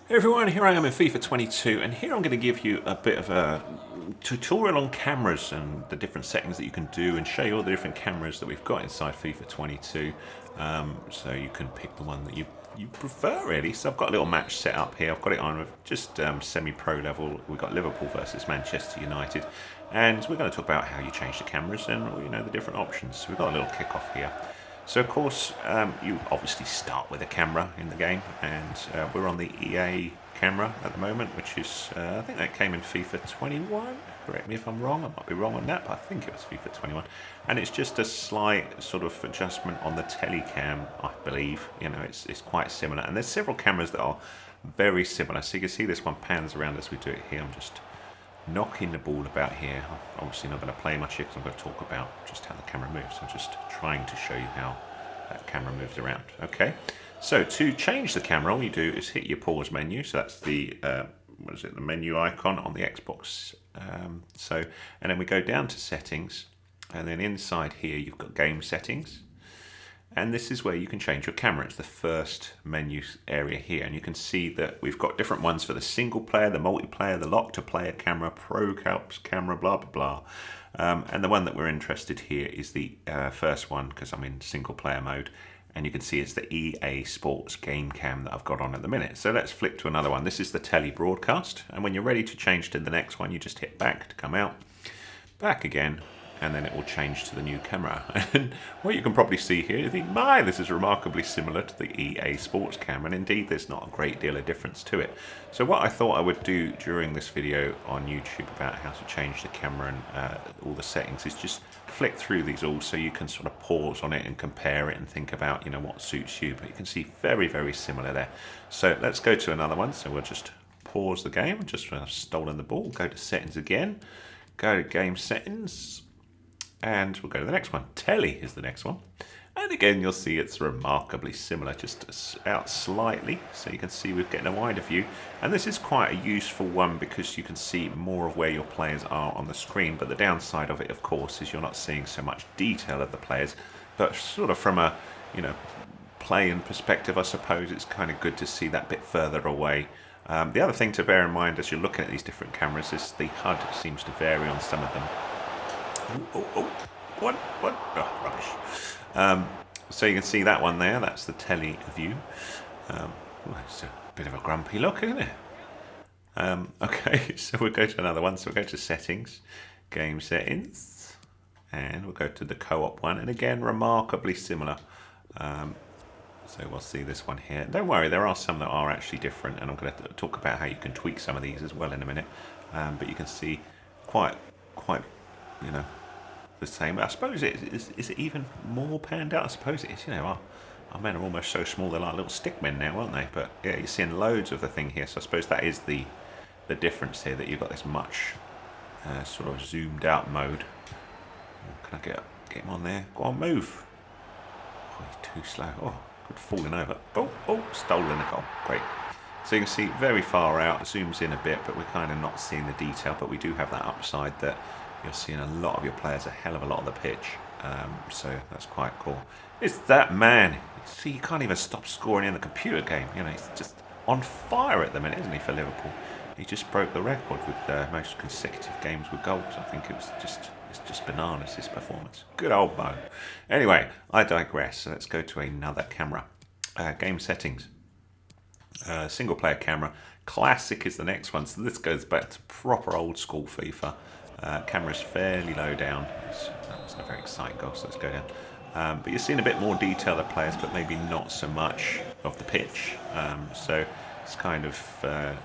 Hey everyone, here I am in FIFA 22, and here I'm going to give you a bit of a tutorial on cameras and the different settings that you can do, and show you all the different cameras that we've got inside FIFA 22, so you can pick the one that you prefer really. So I've got a little match set up here. I've got it on with just semi-pro level. We've got Liverpool versus Manchester United, and we're going to talk about how you change the cameras and the different options. So we've got a little kick-off here. So of course, you obviously start with a camera in the game, and we're on the EA camera at the moment, which is, I think that came in FIFA 21, correct me if I'm wrong, I might be wrong on that, but I think it was FIFA 21, and it's just a slight sort of adjustment on the Telecam, I believe. It's quite similar, and there's several cameras that are very similar, so you can see this one pans around as we do it here. I'm just knocking the ball about here. I'm obviously not going to play much here because I'm going to talk about just how the camera moves. I'm just trying to show you how that camera moves around. Okay, so to change the camera, all you do is hit your pause menu. So that's the the menu icon on the Xbox. And then we go down to settings, and then inside here you've got game settings. And this is where you can change your camera. It's the first menu area here, and you can see that we've got different ones for the single player, the multiplayer, the lock to player camera, pro camera, blah blah blah. And the one that we're interested here is the first one, because I'm in single player mode, and you can see it's the EA Sports game cam that I've got on at the minute. So let's flick to another one. This is the tele broadcast, and when you're ready to change to the next one, you just hit back to come out, back again, and then it will change to the new camera. And what you can probably see here, you think, my, this is remarkably similar to the EA Sports camera, and indeed there's not a great deal of difference to it. So what I thought I would do during this video on YouTube about how to change the camera and all the settings is just flick through these all, so you can sort of pause on it and compare it and think about what suits you. But you can see very, very similar there. So let's go to another one. So we'll just pause the game, just when I've stolen the ball, go to settings again, go to game settings, and we'll go to the next one. Tele is the next one. And again, you'll see it's remarkably similar, just out slightly. So you can see we're getting a wider view. And this is quite a useful one because you can see more of where your players are on the screen. But the downside of it, of course, is you're not seeing so much detail of the players. But sort of from a, playing perspective, I suppose it's kind of good to see that bit further away. The other thing to bear in mind as you're looking at these different cameras is the HUD seems to vary on some of them. What? Oh, rubbish. So you can see that one there, that's the tele view. It's a bit of a grumpy look, isn't it? Okay, so we'll go to another one. So we'll go to settings, game settings, and we'll go to the co-op one, and again, remarkably similar. So we'll see this one here. Don't worry, there are some that are actually different, and I'm going to talk about how you can tweak some of these as well in a minute. But you can see quite, the same. I suppose is it even more panned out? I suppose it is. Our men are almost so small they're like little stick men now, aren't they? But yeah, you're seeing loads of the thing here. So I suppose that is the difference here, that you've got this much sort of zoomed out mode. Can I get him on there? Go on, move. Oh, he's too slow. Oh, good, falling over. Oh, stolen a goal. Great. So you can see very far out, zooms in a bit, but we're kind of not seeing the detail. But we do have that upside that you're seeing a lot of your players, a hell of a lot of the pitch. So that's quite cool. It's that man. See, you can't even stop scoring in the computer game. He's just on fire at the minute, isn't he, for Liverpool? He just broke the record with most consecutive games with goals. I think it's just bananas, his performance. Good old Mo. Anyway, I digress. So let's go to another camera. Game settings. Single player camera. Classic is the next one. So this goes back to proper old school FIFA. Camera's fairly low down. That wasn't a very exciting goal, so let's go down. But you're seeing a bit more detail of players, but maybe not so much of the pitch. So it's kind of a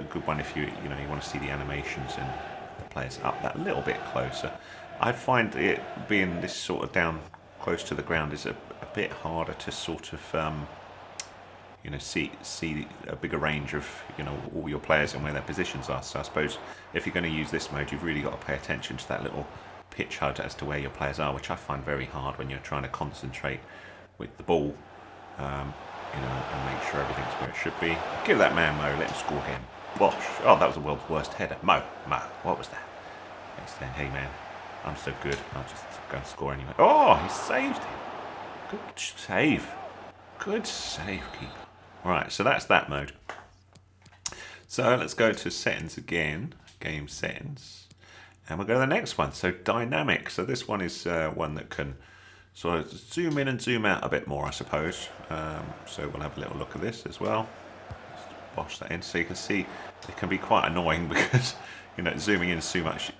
good one if you want to see the animations and the players up that little bit closer. I find it being this sort of down close to the ground is a bit harder to sort of see a bigger range of all your players and where their positions are. So I suppose if you're going to use this mode, you've really got to pay attention to that little pitch HUD as to where your players are, which I find very hard when you're trying to concentrate with the ball, and make sure everything's where it should be. Give that man Mo, let him score again. Bosh! Oh, that was the world's worst header. Mo, what was that? He's saying, hey man, I'm so good, I'll just go and score anyway. Oh, he saved it. Good save, keeper. Right, so that's that mode. So let's go to settings again, game settings, and we'll go to the next one. So dynamic. So this one is one that can sort of zoom in and zoom out a bit more, I suppose. So we'll have a little look at this as well. Just bosh that in so you can see it can be quite annoying because zooming in so much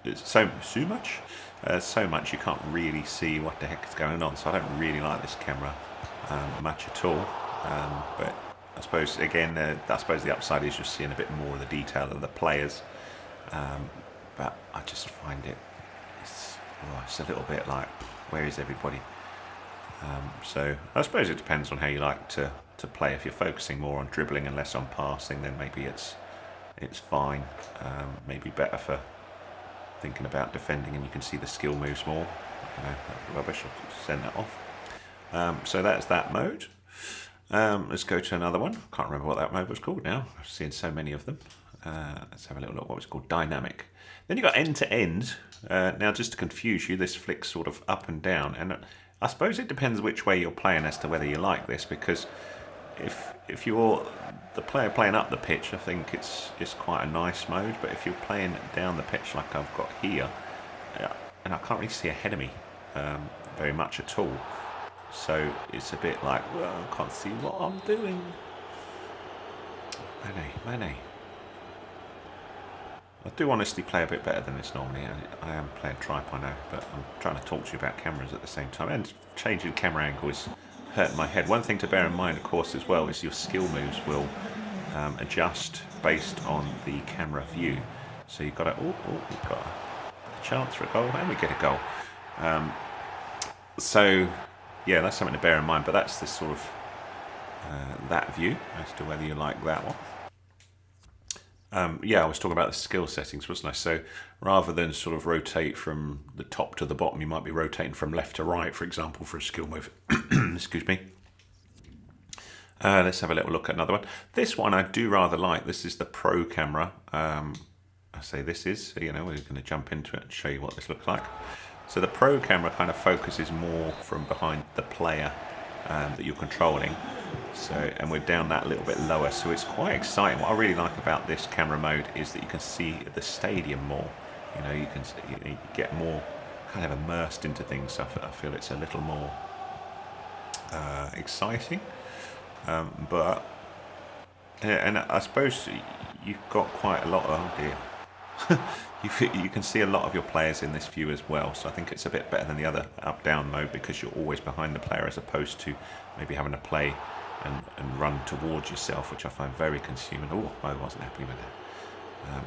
you can't really see what the heck is going on. So I don't really like this camera much at all. But I suppose again, I suppose the upside is you're seeing a bit more of the detail of the players. But I just find it's a little bit like, where is everybody? So I suppose it depends on how you like to play. If you're focusing more on dribbling and less on passing, then maybe it's fine. Maybe better for thinking about defending, and you can see the skill moves more. That's rubbish. I'll just send that off. So that's that mode. Let's go to another one. Can't remember what that mode was called now. I've seen so many of them. Let's have a little look. What was it called? Dynamic. Then you've got end to end. Now, just to confuse you, this flicks sort of up and down, and I suppose it depends which way you're playing as to whether you like this, because if you're the player playing up the pitch, I think it's quite a nice mode. But if you're playing down the pitch like I've got here, and I can't really see ahead of me very much at all, so it's a bit like, well, I can't see what I'm doing. Mane. I do honestly play a bit better than this normally. I am playing tripe, I know, but I'm trying to talk to you about cameras at the same time. And changing camera angle is hurting my head. One thing to bear in mind, of course, as well, is your skill moves will adjust based on the camera view. So you've got we've got a chance for a goal, and we get a goal. So yeah, that's something to bear in mind. But that's the sort of that view as to whether you like that one. Yeah, I was talking about the skill settings, wasn't I? So rather than sort of rotate from the top to the bottom, you might be rotating from left to right, for example, for a skill move. Excuse me. Let's have a little look at another one. This one I do rather like. This is the Pro camera. I say this is, we're going to jump into it and show you what this looks like. So the Pro camera kind of focuses more from behind the player that you're controlling. So, and we're down that a little bit lower, so it's quite exciting. What I really like about this camera mode is that you can see the stadium more. You get more kind of immersed into things. So I feel it's a little more exciting. But and I suppose you've got quite a lot of, oh dear. You can see a lot of your players in this view as well, so I think it's a bit better than the other up-down mode, because you're always behind the player as opposed to maybe having to play and run towards yourself, which I find very consuming. Oh, I wasn't happy with that.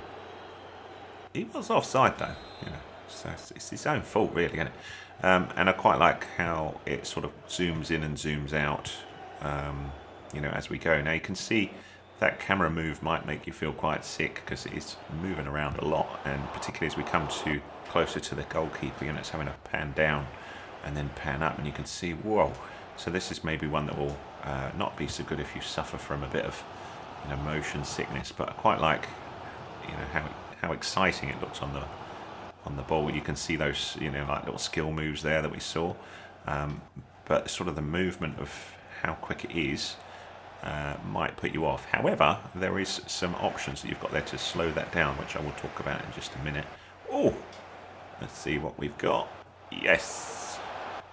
He was offside though, so it's his own fault really, isn't it? And I quite like how it sort of zooms in and zooms out, as we go. Now you can see that camera move might make you feel quite sick because it is moving around a lot, and particularly as we come closer to the goalkeeper, it's having to pan down and then pan up, and you can see, whoa. So this is maybe one that will not be so good if you suffer from a bit of motion sickness, but I quite like how exciting it looks on the ball. You can see those like little skill moves there that we saw, but sort of the movement of how quick it is might put you off. However, there is some options that you've got there to slow that down, which I will talk about in just a minute. Oh, let's see what we've got. Yes,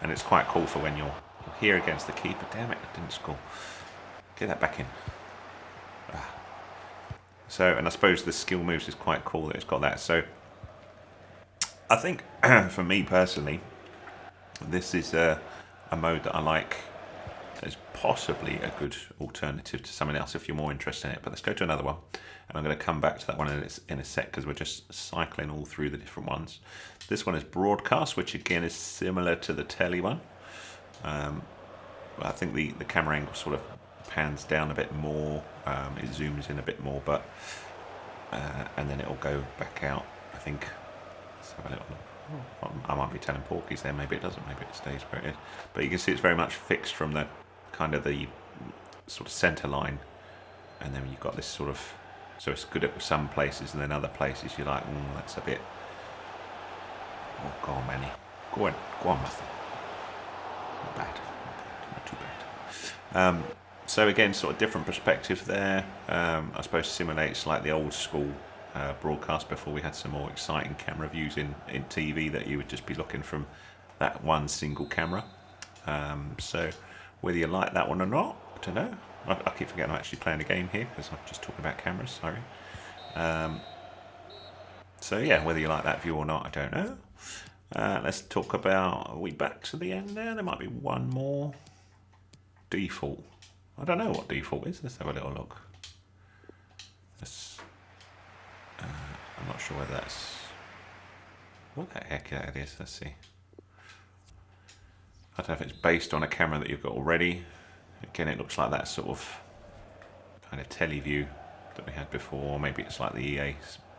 and it's quite cool for when you're here against the keeper. Damn it, I didn't score. Get that back in. So, and I suppose the skill moves is quite cool that it's got that. So I think for me personally, this is a mode that I like as possibly a good alternative to something else if you're more interested in it. But let's go to another one, and I'm going to come back to that one in a sec, because we're just cycling all through the different ones. This one is broadcast, which again is similar to the Tele one. I think the camera angle sort of pans down a bit more, it zooms in a bit more, but and then it'll go back out. I think. Let's have a little look. Oh, I might be telling porkies there. Maybe it doesn't. Maybe it stays where it is. But you can see it's very much fixed from the kind of the sort of centre line, and then you've got this sort of. So it's good at some places, and then other places you're like, that's a bit. Oh, go on, Manny. Go on, Muffin. Not bad. Not too bad. So again, sort of different perspective there. I suppose simulates like the old school broadcast before we had some more exciting camera views in TV that you would just be looking from that one single camera. So whether you like that one or not, I don't know. I keep forgetting I'm actually playing a game here because I'm just talking about cameras, sorry. So yeah, whether you like that view or not, I don't know. Let's talk about, are we back to the end there? There might be one more. Default. I don't know what default is. Let's have a little look. I'm not sure whether that's... What the heck that is? Let's see. I don't know if it's based on a camera that you've got already. Again, it looks like that sort of kind of tele view that we had before. Maybe it's like the EA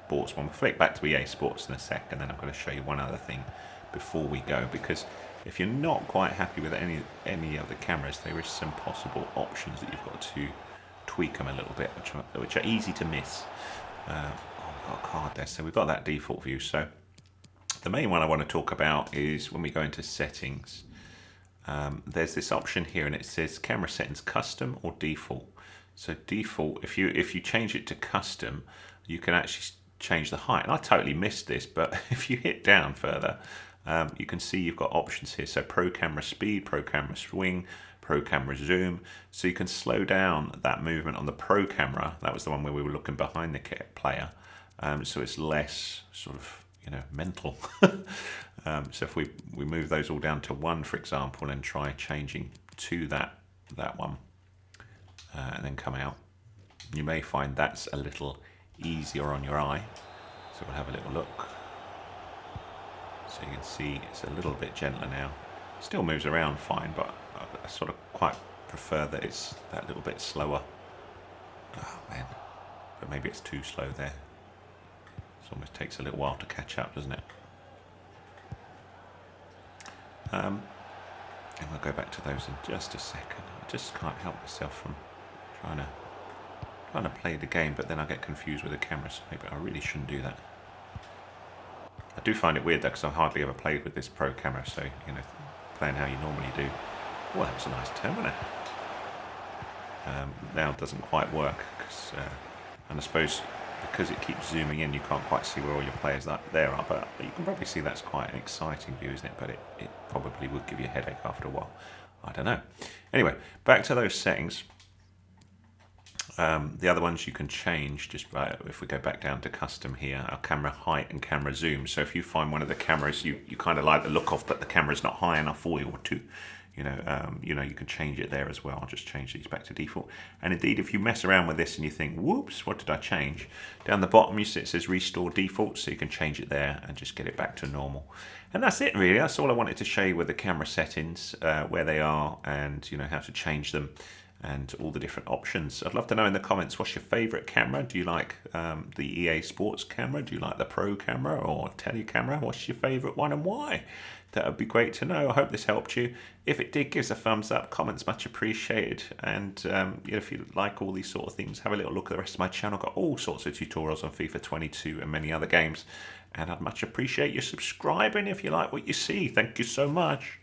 Sports one. We'll flick back to EA Sports in a sec, and then I'm going to show you one other thing before we go, because if you're not quite happy with any of the cameras, there is some possible options that you've got to tweak them a little bit, which are easy to miss. Oh, we've got a card there, so we've got that default view. So the main one I want to talk about is when we go into settings. There's this option here, and it says camera settings custom or default. So default, if you change it to custom, you can actually change the height. And I totally missed this, but if you hit down further, you can see you've got options here. So pro camera speed, pro camera swing, pro camera zoom. So you can slow down that movement on the pro camera. That was the one where we were looking behind the player. So it's less sort of, mental. So if we move those all down to 1, for example, and try changing to that one, and then come out, you may find that's a little easier on your eye. So we'll have a little look. So you can see it's a little bit gentler now. Still moves around fine, but I sort of quite prefer that it's that little bit slower. Oh man, but maybe it's too slow there. It almost takes a little while to catch up, doesn't it? And we'll go back to those in just a second. I just can't help myself from trying to play the game, but then I get confused with the camera, so maybe I really shouldn't do that. I do find it weird though, because I've hardly ever played with this pro camera, so playing how you normally do. Well, that was a nice turn, wasn't it? Now it doesn't quite work, and I suppose because it keeps zooming in, you can't quite see where all your players there are, but you can probably see that's quite an exciting view, isn't it? But it probably would give you a headache after a while. I don't know. Anyway, back to those settings. The other ones you can change just if we go back down to custom here, our camera height and camera zoom. So if you find one of the cameras you kind of like the look of, but the camera's not high enough for you, or too, you can change it there as well. I'll just change these back to default. And indeed, if you mess around with this and you think, whoops, what did I change? Down the bottom, you see it says restore default, so you can change it there and just get it back to normal. And that's it really. That's all I wanted to show you with the camera settings, where they are, and how to change them, and all the different options. I'd love to know in the comments, what's your favorite camera? Do you like the EA Sports camera? Do you like the Pro camera or Tele Camera? What's your favorite one and why? That would be great to know. I hope this helped you. If it did, give us a thumbs up. Comments much appreciated. And if you like all these sort of things, have a little look at the rest of my channel. I've got all sorts of tutorials on FIFA 22 and many other games. And I'd much appreciate you subscribing if you like what you see. Thank you so much.